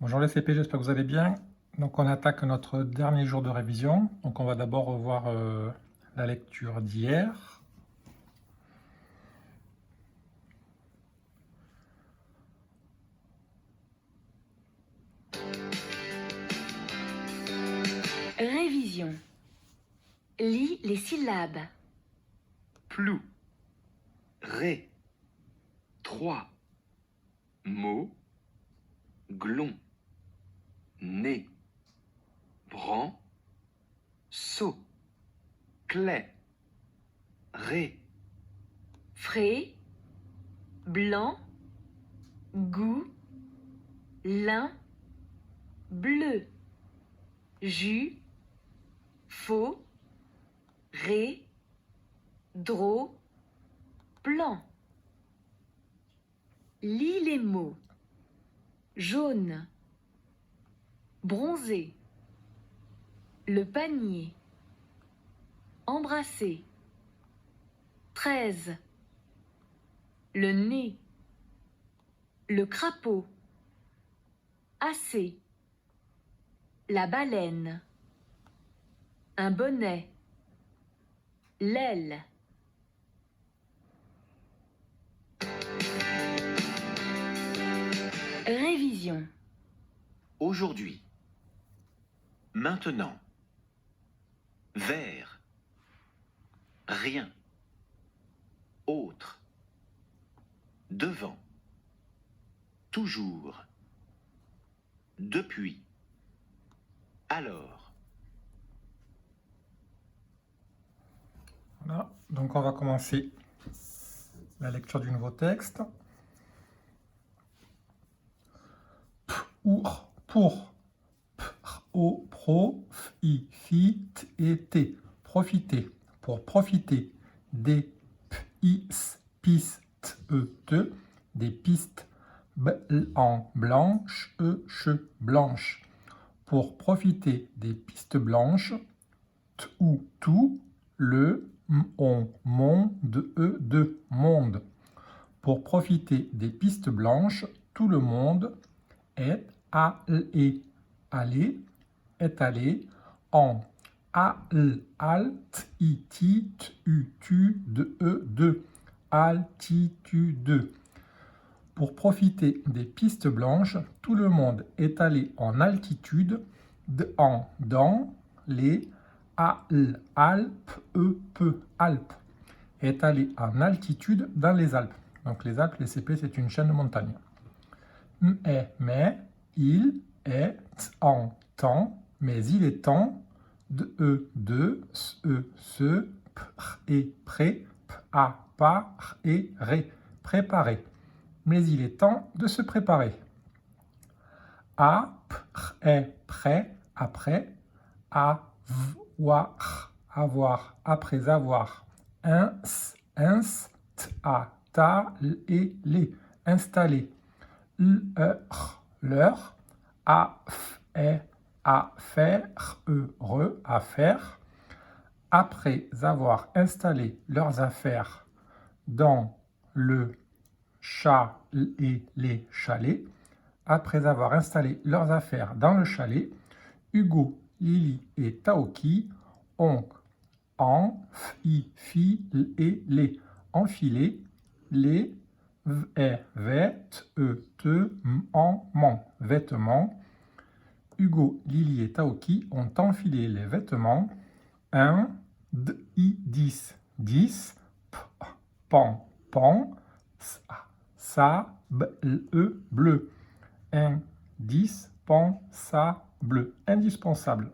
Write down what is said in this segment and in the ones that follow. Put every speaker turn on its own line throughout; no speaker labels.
Bonjour les CP, j'espère que vous allez bien. Donc on attaque notre dernier jour de révision. Donc on va d'abord revoir la lecture d'hier.
Révision. Lis les syllabes.
Plou, ré, 3, mot, glon, nez, bran, saut, clé, ré,
Frais, blanc, goût, lin, bleu, jus, faux, ré, drô, plan. Lis les mots. Jaune, bronzé, le panier, embrasser, 13, le nez, le crapaud, assez, la baleine, un bonnet, l'aile. Révision.
aujourd'hui, maintenant, vers, rien, autre, devant, toujours, depuis, alors.
Voilà. Donc on va commencer la lecture du nouveau texte. Pour, au, pro, i, fi, t et t. Profiter. Pour profiter des pis, pis, te, des pistes en blanche, che, blanche. Pour profiter des pistes blanches, ou tout, le, on, monde, de, monde. Pour profiter des pistes blanches, tout le monde est allé, allé, est allé en alt, iti, tu, de, altitude. Pour profiter des pistes blanches, tout le monde est allé en altitude dans les Alpes, Alpes. Est allé en altitude dans les Alpes. Donc les Alpes, les CP, c'est une chaîne de montagnes. Mais il est en temps, mais il est temps de se et prêt, à par et ré, préparer. Mais il est temps de se préparer. Est prêt, après, avoir, après avoir. Ta, et les, installer. L'heure, à faire, heureux, à faire. Après avoir installé leurs affaires dans le chat et les chalets, après avoir installé leurs affaires dans le chalet, Hugo, Lily et Taoki ont et les enfilé les vêtements. Hugo, Lily et Taoki ont enfilé les vêtements. 1, 10, 10, pan, bleu. Indispensable, indispensable.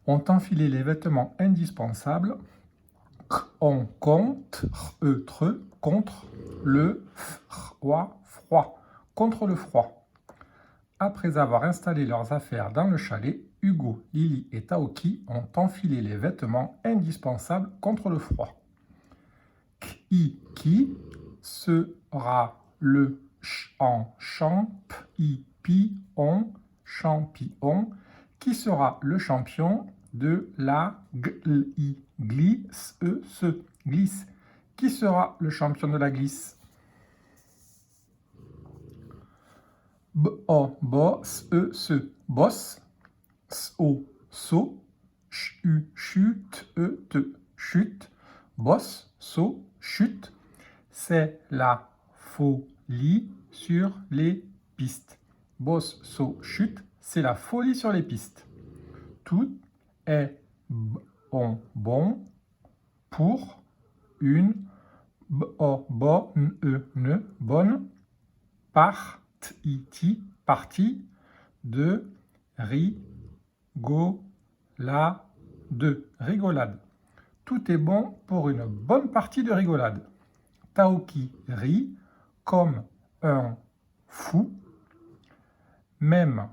Ont enfilé les vêtements indispensables. On contre le froid. Contre le froid. Après avoir installé leurs affaires dans le chalet, Hugo, Lily et Taoki ont enfilé les vêtements indispensables contre le froid. Qui sera le champignon, qui sera le champion de la glisse, qui sera le champion de la glisse. B-O, bo, S-E, se, bosse. S-O, so. Ch-U, chute, E, te, chute. Bosse, so, chute. C'est la folie sur les pistes. Bosse, so, chute. C'est la folie sur les pistes. Tout est bon pour une bonne partie de rigolade. Tout est bon pour une bonne partie de rigolade. Taoki rit comme un fou, même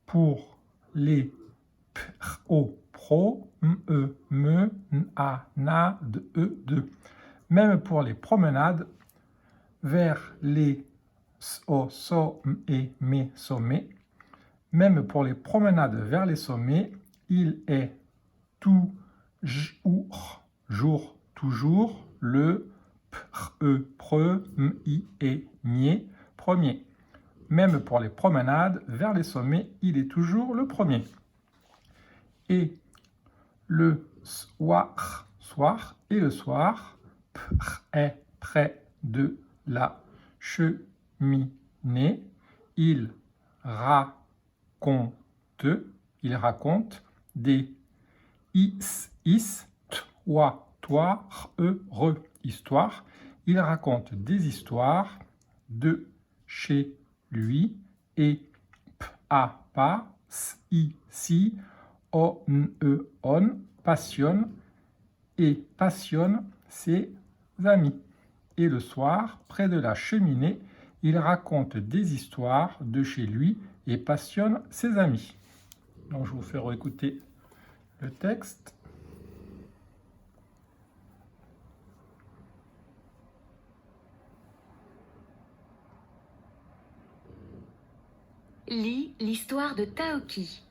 pour les même pour les promenades vers les sommets, même pour les promenades vers les sommets, il est toujours le premier. Même pour les promenades vers les sommets, il est toujours le premier. Et le soir, est près de la cheminée. Il raconte des histoires. Il raconte des histoires de chez lui et passionne ses amis. Et le soir, près de la cheminée, il raconte des histoires de chez lui et passionne ses amis. Donc je vous fais réécouter le texte.
Lis l'histoire de Taoki.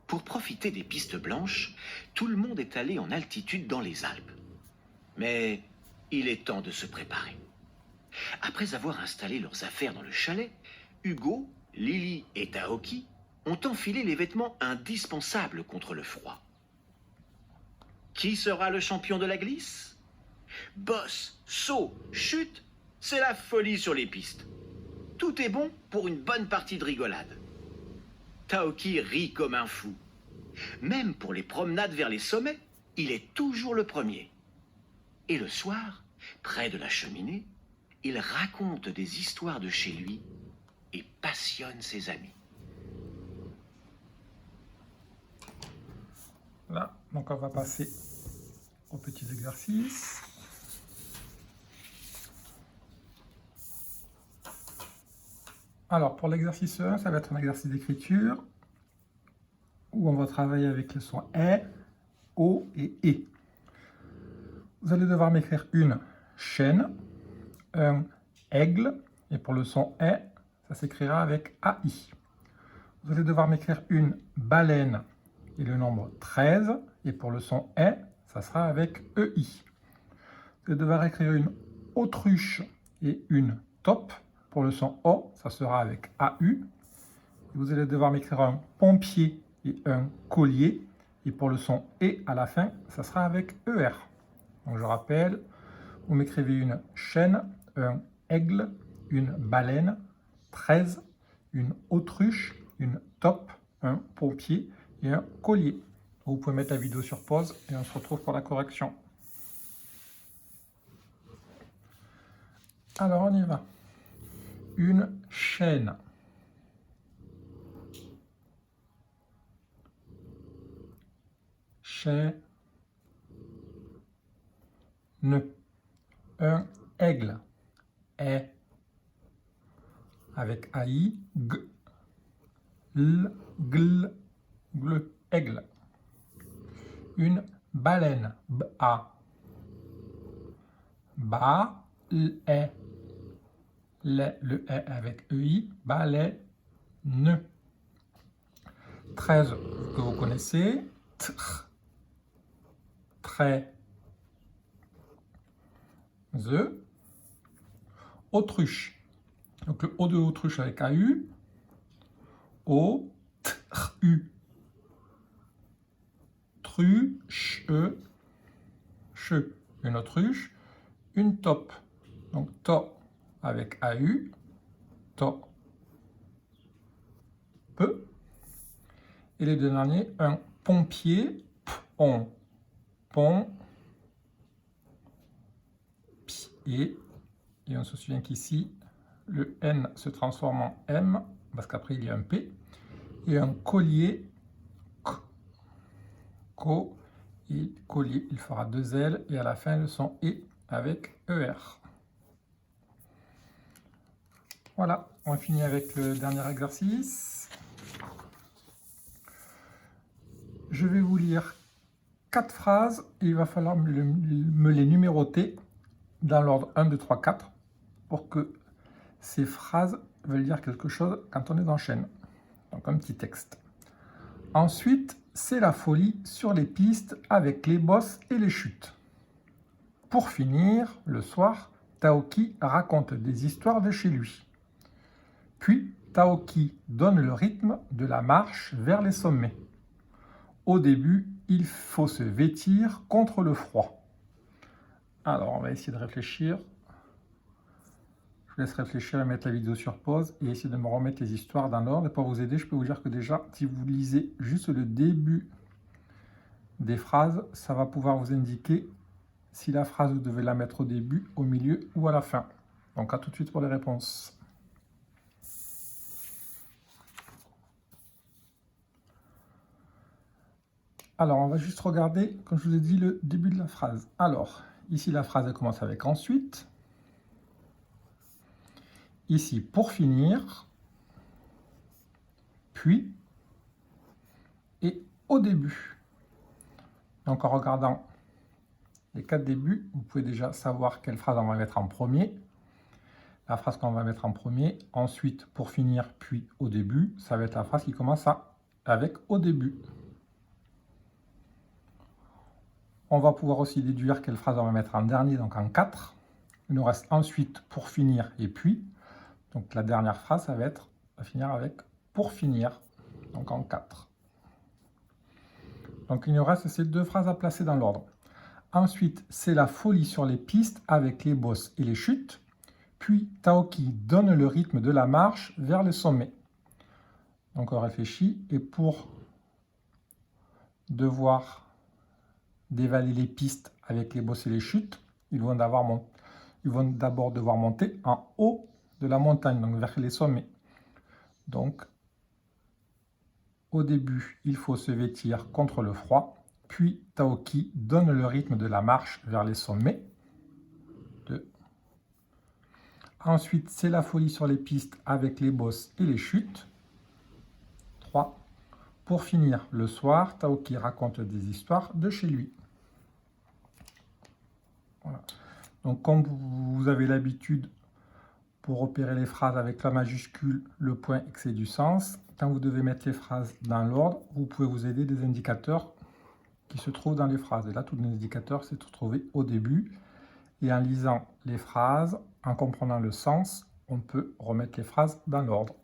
Pour profiter des pistes blanches, tout le monde est allé en altitude dans les Alpes. Mais il est temps de se préparer. Après avoir installé leurs affaires dans le chalet, Hugo, Lily et Taoki ont enfilé les vêtements indispensables contre le froid. Qui sera le champion de la glisse? Bosse, saut, chute, c'est la folie sur les pistes. Tout est bon pour une bonne partie de rigolade. Taoki rit comme un fou. Même pour les promenades vers les sommets, il est toujours le premier. Et le soir, près de la cheminée, il raconte des histoires de chez lui et passionne ses amis.
Voilà, donc on va passer aux petits exercices. Alors, pour l'exercice 1, ça va être un exercice d'écriture où on va travailler avec le son E, O et E. Vous allez devoir m'écrire une chaîne, un aigle, et pour le son E, ça s'écrira avec AI. Vous allez devoir m'écrire une baleine et le nombre 13, et pour le son E, ça sera avec EI. Vous allez devoir écrire une autruche et une taupe. Pour le son O, ça sera avec AU. Et vous allez devoir m'écrire un pompier et un collier. Et pour le son E à la fin, ça sera avec ER. Donc je rappelle, vous m'écrivez une chaîne, un aigle, une baleine, 13, une autruche, une taupe, un pompier et un collier. Vous pouvez mettre la vidéo sur pause et on se retrouve pour la correction. Alors on y va. Une chaîne. Chaîne. Un aigle. Est. Avec AI. G. L. Gl. Gle. Aigle. Une baleine. B-A. Ba. L. E. Le E avec EI, baleine. 13 que vous connaissez. Tr. Très. Autruche. Donc le O de autruche avec AU, O, U. Truche, che. Une autruche, une taupe. Donc to avec AU, to, peu. Et les deux derniers, un pompier, on, pont, pied. Et on se souvient qu'ici, le N se transforme en M, parce qu'après il y a un P. Et un collier, co, et collier, il fera deux L, et à la fin le son E avec ER. Voilà, on finit avec le dernier exercice. Je vais vous lire 4 phrases et il va falloir me les numéroter dans l'ordre 1, 2, 3, 4 pour que ces phrases veulent dire quelque chose quand on les enchaîne. Donc un petit texte. Ensuite, c'est la folie sur les pistes avec les bosses et les chutes. Pour finir, le soir, Taoki raconte des histoires de chez lui. Puis, Taoki donne le rythme de la marche vers les sommets. Au début, il faut se vêtir contre le froid. Alors, on va essayer de réfléchir. Je vous laisse réfléchir et mettre la vidéo sur pause et essayer de me remettre les histoires dans l'ordre. Et pour vous aider, je peux vous dire que déjà, si vous lisez juste le début des phrases, ça va pouvoir vous indiquer si la phrase, vous devez la mettre au début, au milieu ou à la fin. Donc, à tout de suite pour les réponses. Alors, on va juste regarder, comme je vous ai dit, le début de la phrase. Alors, ici, la phrase elle commence avec « ensuite ». Ici, « pour finir ». Puis, et « au début ». Donc, en regardant les 4 débuts, vous pouvez déjà savoir quelle phrase on va mettre en premier. La phrase qu'on va mettre en premier. Ensuite, « pour finir », puis « au début ». Ça va être la phrase qui commence avec « au début ». On va pouvoir aussi déduire quelle phrase on va mettre en dernier, donc en 4. Il nous reste ensuite pour finir et puis. Donc la dernière phrase, ça va finir avec pour finir, donc en 4. Donc il nous reste ces 2 phrases à placer dans l'ordre. Ensuite, c'est la folie sur les pistes avec les bosses et les chutes. Puis Taoki donne le rythme de la marche vers le sommet. Donc on réfléchit et pour devoir dévaler les pistes avec les bosses et les chutes, ils vont d'abord devoir monter en haut de la montagne, donc vers les sommets. Donc, au début, il faut se vêtir contre le froid, puis Taoki donne le rythme de la marche vers les sommets. 2. Ensuite, c'est la folie sur les pistes avec les bosses et les chutes. 3. Pour finir, le soir, Taoki raconte des histoires de chez lui. Voilà. Donc, comme vous avez l'habitude, pour repérer les phrases avec la majuscule, le point excès du sens, quand vous devez mettre les phrases dans l'ordre, vous pouvez vous aider des indicateurs qui se trouvent dans les phrases. Et là, tous les indicateurs se trouvent au début. Et en lisant les phrases, en comprenant le sens, on peut remettre les phrases dans l'ordre.